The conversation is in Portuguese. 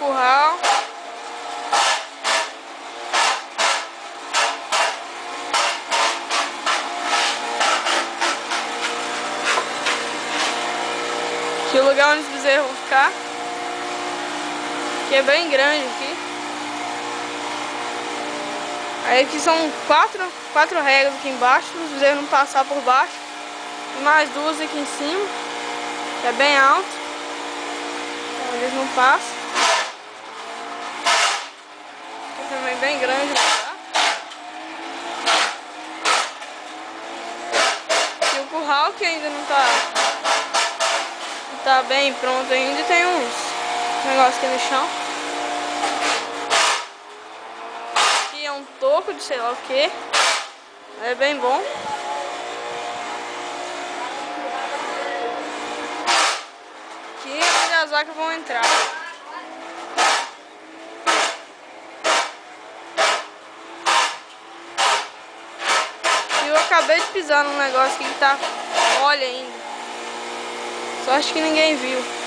curral. Aqui é o lugar onde os bezerros vão ficar. Que é bem grande aqui. Aí aqui são quatro regras aqui embaixo, os bezerros não passar por baixo. E mais duas aqui em cima, que é bem alto. Então eles não passam. Aqui também é bem grande o lugar. E o curral que ainda não tá bem pronto ainda, tem uns negócios aqui no chão. Aqui é um toco de sei lá o que. É bem bom. Aqui é onde as vacas vão entrar. E eu acabei de pisar num negócio aqui que tá mole ainda. Só acho que ninguém viu.